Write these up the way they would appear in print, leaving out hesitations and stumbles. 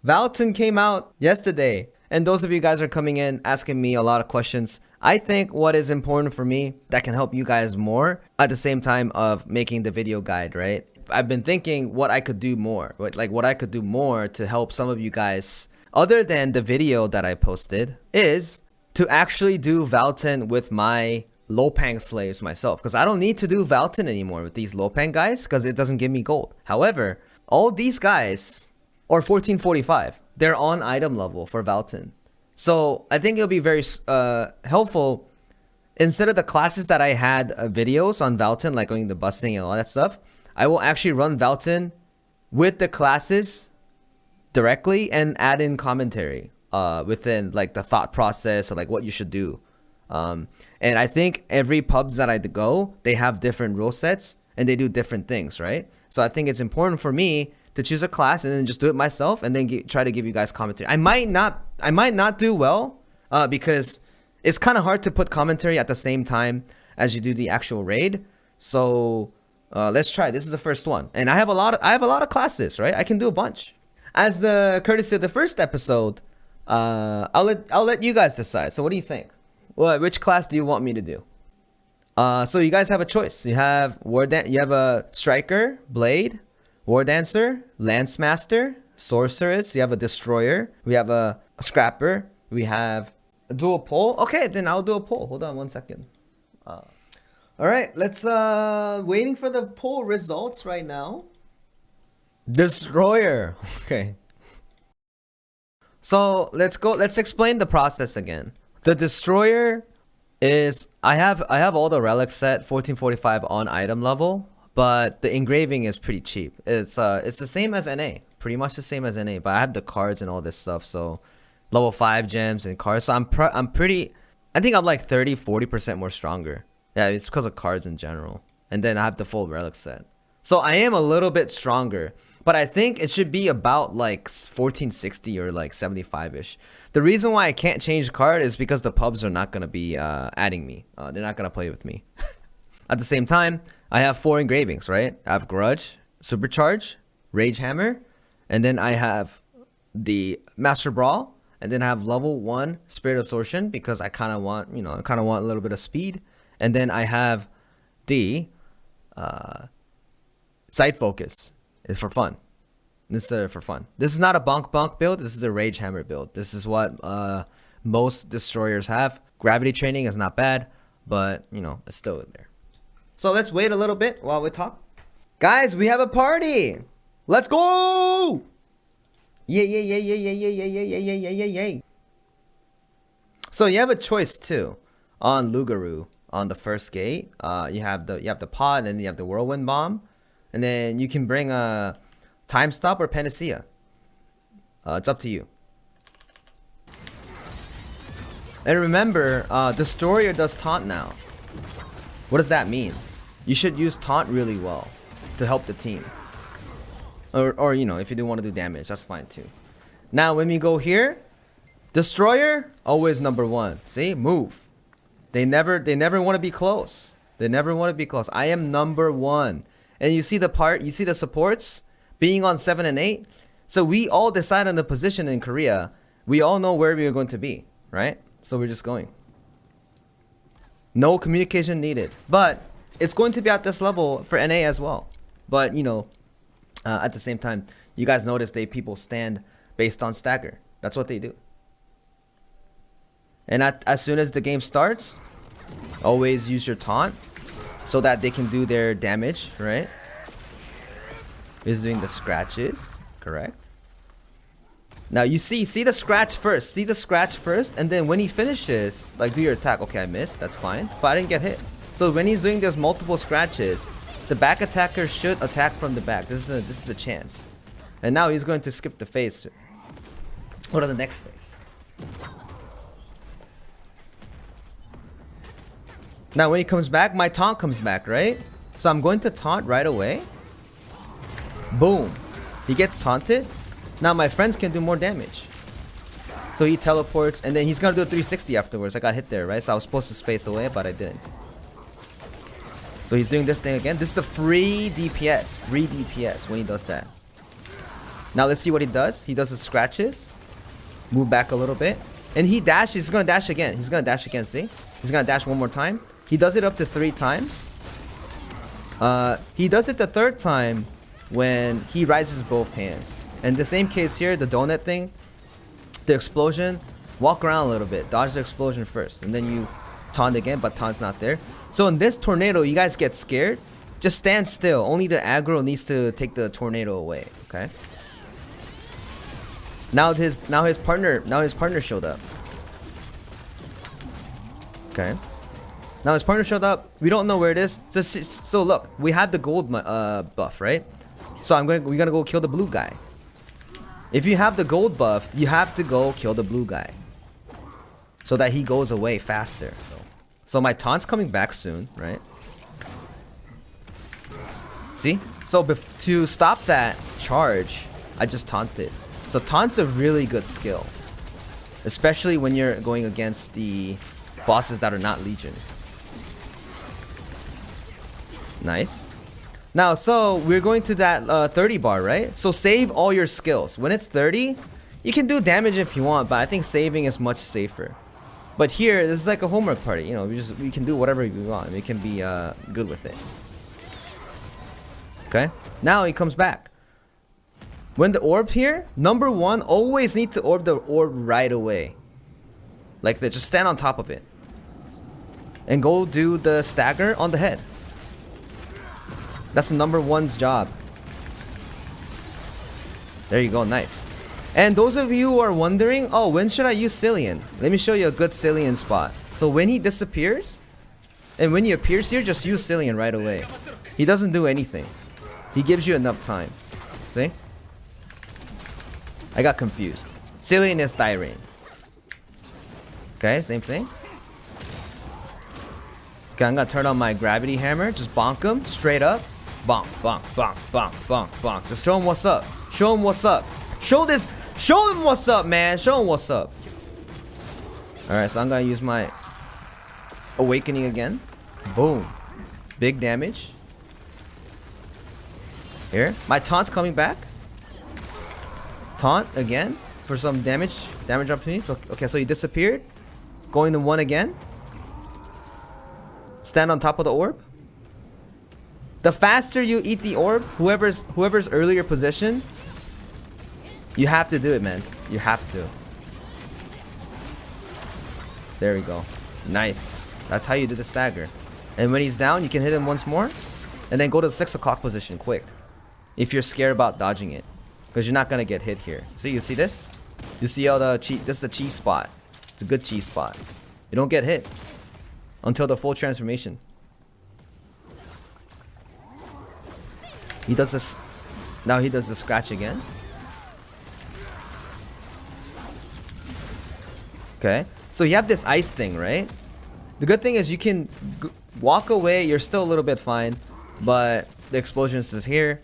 Valtan came out yesterday, and those of you guys are coming in asking me a lot of questions. I think what is important for me that can help you guys more at the same time of making the video guide, right? I've been thinking what I could do more, like what I could do more to help some of you guys other than the video that I posted is to actually do Valtan with my Lopang slaves myself, because I don't need to do Valtan anymore with these Lopang guys because it doesn't give me gold. However, all these guys or 1445, they're on item level for Valtan. So I think it'll be very helpful. Instead of the classes that I had videos on Valtan, like going to busing and all that stuff, I will actually run Valtan with the classes directly and add in commentary within like the thought process of like what you should do. And I think every pubs that I go, they have different rule sets and they do different things, right? So I think it's important for me to choose a class and then just do it myself and then try to give you guys commentary. I might not do well because it's kind of hard to put commentary at the same time as you do the actual raid. So let's try. This is the first one, and I have a lot of classes, right? I can do a bunch. As the courtesy of the first episode, I'll let you guys decide. So what do you think? Which class do you want me to do? So you guys have a choice. You have you have a striker, blade, war dancer, lance master, sorceress. You have a destroyer. We have a scrapper. We have a dual pole. Okay, then I'll do a pole. Hold on 1 second. All right, let's waiting for the poll results right now. Destroyer. Okay. So let's explain the process again. The destroyer is I have all the relics set 1445 on item level, but the engraving is pretty cheap. It's the same as NA, pretty much the same as NA, but I have the cards and all this stuff, so level 5 gems and cards. So I'm pretty, I think I'm like 30-40% more stronger. Yeah, it's because of cards in general. And then I have the full relic set. So I am a little bit stronger, but I think it should be about like 1460 or like 75-ish. The reason why I can't change card is because the pubs are not going to be adding me. They're not going to play with me. At the same time, I have 4 engravings, right? I have Grudge, Supercharge, Rage Hammer, and then I have the Master Brawl, and then I have level 1 Spirit Absorption because I kind of want, a little bit of speed. And then I have the Sight Focus. It's for fun. This is for fun. This is not a bonk build. This is a Rage Hammer build. This is what most destroyers have. Gravity training is not bad, but it's still in there. So let's wait a little bit while we talk. Guys, we have a party. Let's go! Yay, yay, yay, yay, yay, yay, yay, yay, yay, yay, yay, yay. So you have a choice too on Lugaru. On the first gate, you have the pod, and you have the whirlwind bomb, and then you can bring a time stop or panacea. It's up to you. And remember, destroyer does taunt now. What does that mean? You should use taunt really well to help the team. Or if you do want to do damage, that's fine too. Now when we go here, destroyer always number 1. See, move. They never want to be close. They never want to be close. I am number 1. And you see the supports being on 7 and 8. So we all decide on the position in Korea. We all know where we are going to be, right? So we're just going. No communication needed. But it's going to be at this level for NA as well. But at the same time, you guys notice people stand based on stagger. That's what they do. And as soon as the game starts, always use your taunt so that they can do their damage, right? He's doing the scratches, correct? Now you see the scratch first. See the scratch first, and then when he finishes, like do your attack. Okay, I missed. That's fine, but I didn't get hit. So when he's doing those multiple scratches, the back attacker should attack from the back. This is a chance. And now he's going to skip the phase. Go to the next phase. Now when he comes back, my taunt comes back, right? So I'm going to taunt right away. Boom. He gets taunted. Now my friends can do more damage. So he teleports, and then he's gonna do a 360 afterwards. I got hit there, right? So I was supposed to space away, but I didn't. So he's doing this thing again. This is a free DPS when he does that. Now let's see what he does. He does the scratches. Move back a little bit. And he dashes. He's going to dash again. He's going to dash again, see? He's going to dash one more time. He does it up to 3 times. He does it the 3rd time when he raises both hands. And the same case here, the donut thing, the explosion, walk around a little bit. Dodge the explosion first. And then you taunt again, but taunt's not there. So in this tornado, you guys get scared. Just stand still. Only the aggro needs to take the tornado away, okay? Now his partner showed up. Okay. Now his partner showed up. We don't know where it is. So look, we have the gold buff, right? So we're gonna go kill the blue guy. If you have the gold buff, you have to go kill the blue guy, so that he goes away faster. So my taunt's coming back soon, right? See? So to stop that charge, I just taunted. So taunt's a really good skill, especially when you're going against the bosses that are not Legion. Nice. Now, so we're going to that 30 bar, right? So save all your skills. When it's 30, you can do damage if you want, but I think saving is much safer. But here, this is like a homework party. You know, we can do whatever we want. We can be good with it. Okay. Now he comes back. When the orb here, number 1, always need to orb the orb right away. Like that. Just stand on top of it. And go do the stagger on the head. That's the number 1's job. There you go, nice. And those of you who are wondering, oh, when should I use Cillian? Let me show you a good Cillian spot. So when he disappears, and when he appears here, just use Cillian right away. He doesn't do anything. He gives you enough time. See? I got confused. Cillian is Thyrane. Okay, same thing. Okay, I'm gonna turn on my gravity hammer. Just bonk him straight up. Bonk, bonk, bonk, bonk, bonk, bonk. Just show him what's up. Show him what's up. Show him what's up, man. Show him what's up. Alright, so I'm gonna use my awakening again. Boom. Big damage. Here. My taunt's coming back. Taunt again for some damage opportunity. So, okay, so he disappeared. Going to 1 again. Stand on top of the orb. The faster you eat the orb, whoever's earlier position, you have to do it, man. You have to. There we go. Nice. That's how you do the stagger. And when he's down, you can hit him once more. And then go to the 6 o'clock position quick. If you're scared about dodging it. Because you're not going to get hit here. See, you see this? You see how the cheat, this is a cheat spot. It's a good cheat spot. You don't get hit until the full transformation. He does this. Now he does the scratch again. Okay. So you have this ice thing, right? The good thing is you can walk away. You're still a little bit fine. But the explosion is here.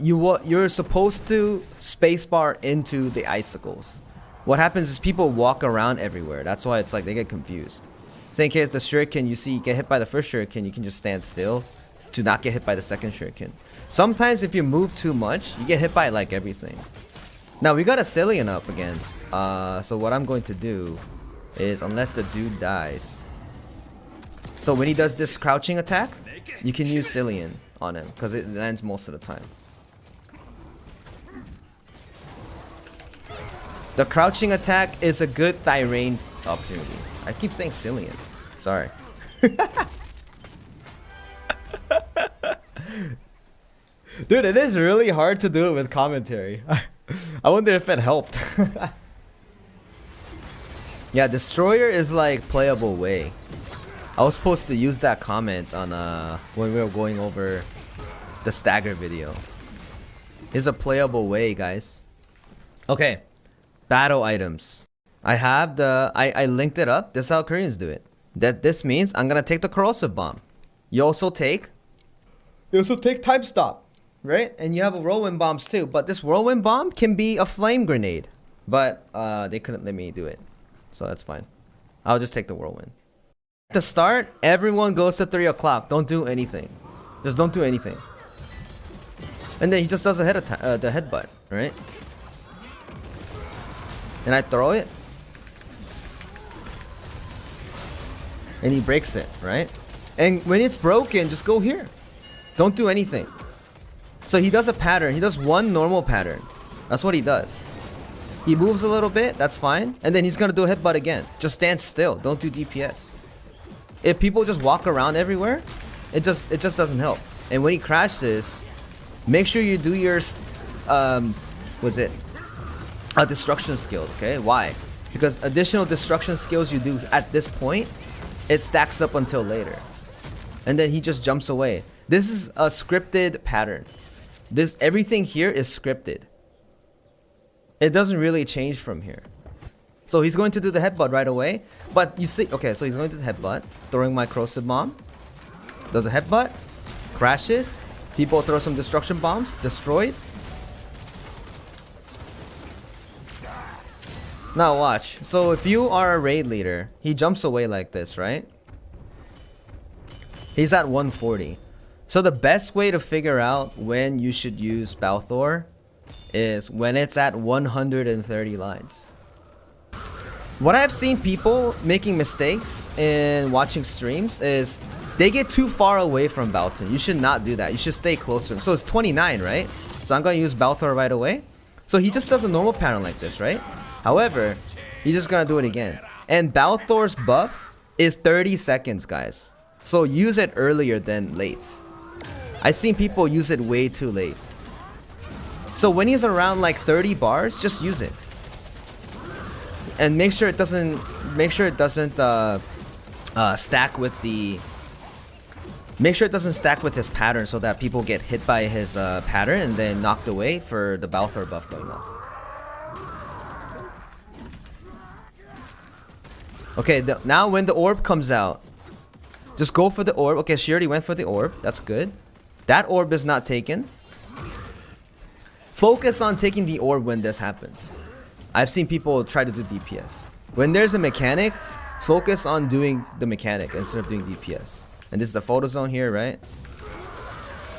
You're supposed to spacebar into the icicles. What happens is people walk around everywhere. That's why it's like they get confused. Same case the shuriken, you see, you get hit by the first shuriken, you can just stand still to not get hit by the second shuriken. Sometimes if you move too much, you get hit by like everything. Now we got a Cillian up again. So what I'm going to do is, unless the dude dies. So when he does this crouching attack, you can use Cillian on him because it lands most of the time. The crouching attack is a good Thyrane opportunity. I keep saying Cillian. Sorry. Dude, it is really hard to do it with commentary. I wonder if it helped. Yeah, Destroyer is like playable way. I was supposed to use that comment on when we were going over the Stagger video. It's a playable way, guys. Okay. Battle items. I have I linked it up. This is how Koreans do it. This means I'm gonna take the corrosive bomb. You also take time stop, right? And you have a whirlwind bombs too. But this whirlwind bomb can be a flame grenade. But they couldn't let me do it, so that's fine. I'll just take the whirlwind. To start, everyone goes to 3 o'clock. Don't do anything. Just don't do anything. And then he just does a the headbutt, right? And I throw it. And he breaks it, right? And when it's broken, just go here. Don't do anything. So he does a pattern. He does one normal pattern. That's what he does. He moves a little bit, that's fine. And then he's gonna do a headbutt again. Just stand still. Don't do DPS. If people just walk around everywhere, it just doesn't help. And when he crashes, make sure you do your destruction skill, okay? Why? Because additional destruction skills you do at this point, it stacks up until later. And then he just jumps away. This is a scripted pattern. Everything here is scripted. It doesn't really change from here. So he's going to do the headbutt right away. But you see, okay, so he's going to do the headbutt, throwing my corrosive bomb. Does a headbutt, crashes. People throw some destruction bombs, destroyed. Now watch. So if you are a raid leader, he jumps away like this, right? He's at 140. So the best way to figure out when you should use Balthor is when it's at 130 lines. What I've seen people making mistakes in watching streams is they get too far away from Valtan. You should not do that. You should stay closer. So it's 29, right? So I'm going to use Balthor right away. So he just does a normal pattern like this, right? However, he's just going to do it again. And Balthor's buff is 30 seconds, guys. So use it earlier than late. I've seen people use it way too late. So when he's around like 30 bars, just use it. And make sure it doesn't stack with the his pattern, so that people get hit by his pattern and then knocked away for the Balthor buff going off. Okay, now when the orb comes out, just go for the orb. Okay, she already went for the orb. That's good. That orb is not taken. Focus on taking the orb when this happens. I've seen people try to do DPS. When there's a mechanic, focus on doing the mechanic instead of doing DPS. And this is the photo zone here, right?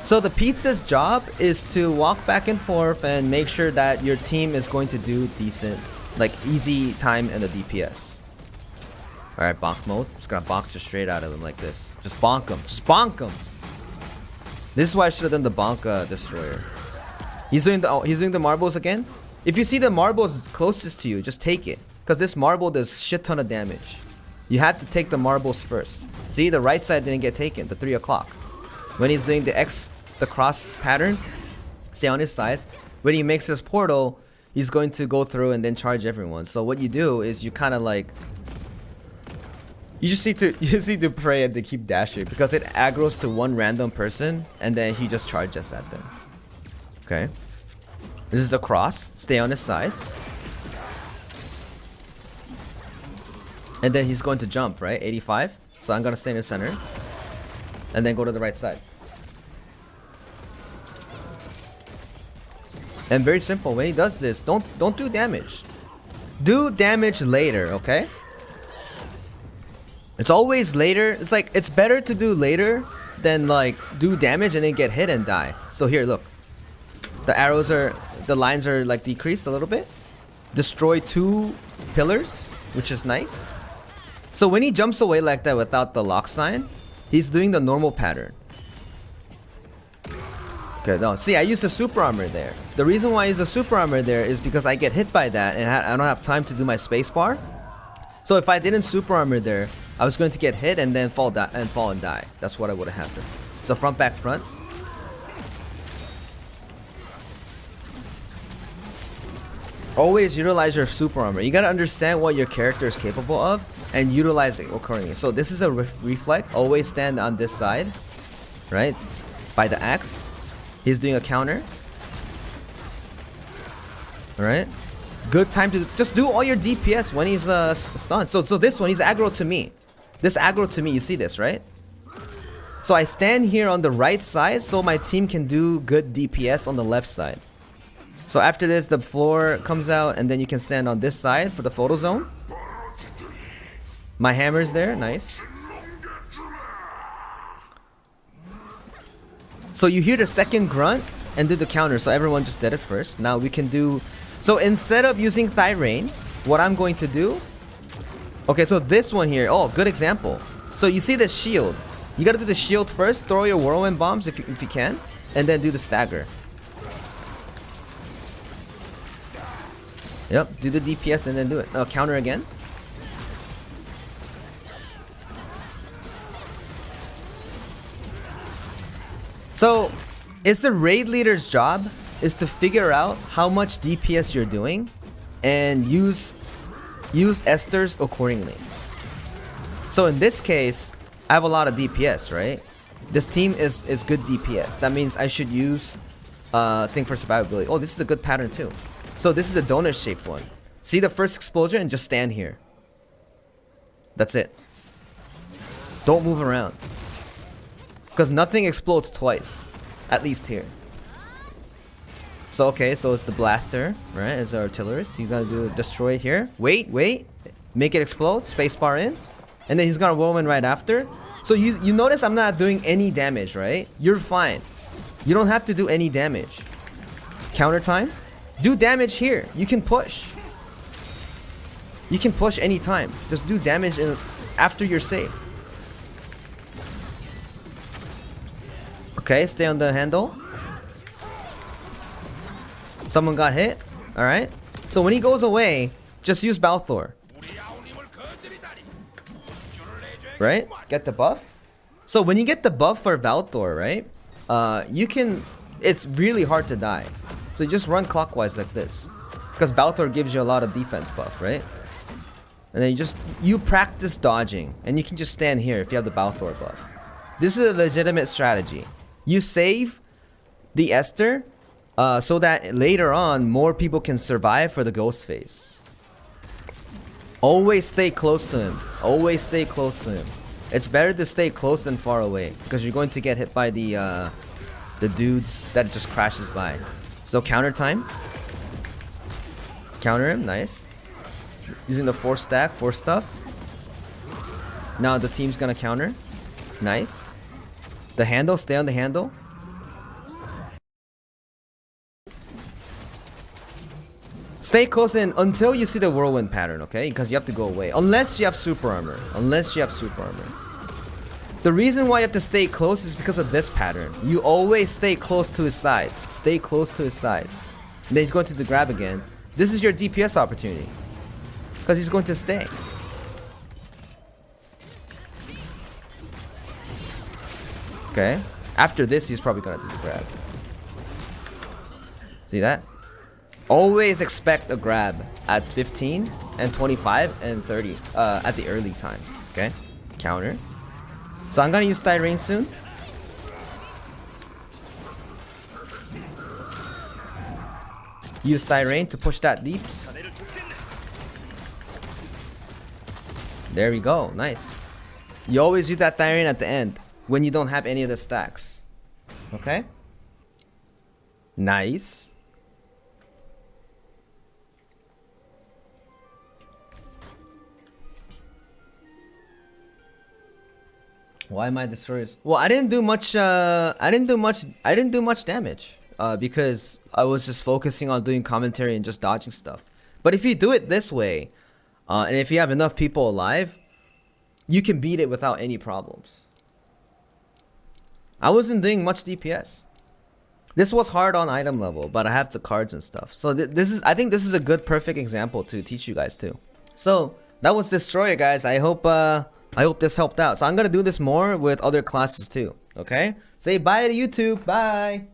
So the pizza's job is to walk back and forth and make sure that your team is going to do decent, like easy time in the DPS. Alright, bonk mode. Just gonna box just straight out of him like this. Just bonk him. Just bonk him! This is why I should have done the bonk destroyer. He's doing the marbles again. If you see the marbles closest to you, just take it. Because this marble does shit ton of damage. You have to take the marbles first. See, the right side didn't get taken, the 3 o'clock. When he's doing the cross pattern, stay on his sides. When he makes his portal, he's going to go through and then charge everyone. So what you do is you kind of like... You just need to pray and they keep dashing, because it aggroes to one random person and then he just charges at them. Okay. This is a cross. Stay on his sides. And then he's going to jump, right? 85. So I'm going to stay in the center. And then go to the right side. And very simple. When he does this, don't do damage. Do damage later, okay? It's always later. It's like, it's better to do later than like do damage and then get hit and die. So here, look. The lines are like decreased a little bit. Destroy 2 pillars, which is nice. So when he jumps away like that without the lock sign, he's doing the normal pattern. Okay, no, see, I used the super armor there. The reason why I use the super armor there is because I get hit by that and I don't have time to do my spacebar. So if I didn't super armor there, I was going to get hit and then fall and die. That's what would have happened. So front, back, front. Always utilize your super armor. You gotta understand what your character is capable of and utilize it accordingly. So this is a reflect. Always stand on this side, right? By the axe. He's doing a counter. Alright. Good time to just do all your DPS when he's stunned. So this one, he's aggro to me. This aggro to me, you see this, right? So I stand here on the right side so my team can do good DPS on the left side. So after this, the floor comes out and then you can stand on this side for the photo zone. My hammer's there, nice. So you hear the second grunt. and do the counter. So everyone just did it first. Now we can do... So instead of using Thyrain, what I'm going to do... Okay, so this one here. Oh, good example. So you see the shield. You gotta do the shield first. Throw your whirlwind bombs if you can. And then do the stagger. Yep, do the DPS and then do it. Counter again. So, it's the raid leader's job is to figure out how much DPS you're doing and use Esters accordingly. So in this case, I have a lot of DPS, right? This team is good DPS. That means I should use thing for survivability. Oh, this is a good pattern too. So this is a donut shaped one. See the first explosion and just stand here. That's it. Don't move around. Because nothing explodes twice. At least here. So okay, so it's the blaster, right? It's the artillerist. You gotta do destroy it here. Wait. Make it explode. Spacebar in. And then he's gonna whirlwind right after. So you notice I'm not doing any damage, right? You're fine. You don't have to do any damage. Counter time. Do damage here. You can push. You can push anytime. Just do damage after you're safe. Okay, stay on the handle. Someone got hit. Alright. So when he goes away, just use Balthor. Right? Get the buff. So when you get the buff for Valtor, right? You can... It's really hard to die. So you just run clockwise like this. Because Balthor gives you a lot of defense buff, right? And then you practice dodging. And you can just stand here if you have the Balthor buff. This is a legitimate strategy. You save the Esther so that later on more people can survive for the ghost phase. Always stay close to him. Always stay close to him. It's better to stay close than far away. Because you're going to get hit by the dudes that just crashes by. So counter time. Counter him, nice. Using the 4 stack, 4 stuff. Now the team's gonna counter. Nice. The handle, stay on the handle. Stay close in until you see the whirlwind pattern, okay? Because you have to go away. Unless you have super armor. Unless you have super armor. The reason why you have to stay close is because of this pattern. You always stay close to his sides. Stay close to his sides. And then he's going to the grab again. This is your DPS opportunity. Because he's going to stay. Okay. After this, he's probably going to do the grab. See that? Always expect a grab at 15 and 25 and 30 at the early time. Okay? Counter. So I'm gonna use Thyrain soon. Use Thyrain to push that deeps. There we go. Nice. You always use that Thyrain at the end when you don't have any of the stacks. Okay? Nice. Why am I destroyers? Well, I didn't do much. I didn't do much damage. Because I was just focusing on doing commentary and just dodging stuff. But if you do it this way, and if you have enough people alive, you can beat it without any problems. I wasn't doing much DPS. This was hard on item level, but I have the cards and stuff. So I think this is a good, perfect example to teach you guys too. So that was Destroyer, guys. I hope this helped out. So I'm gonna do this more with other classes too. Okay? Say bye to YouTube. Bye.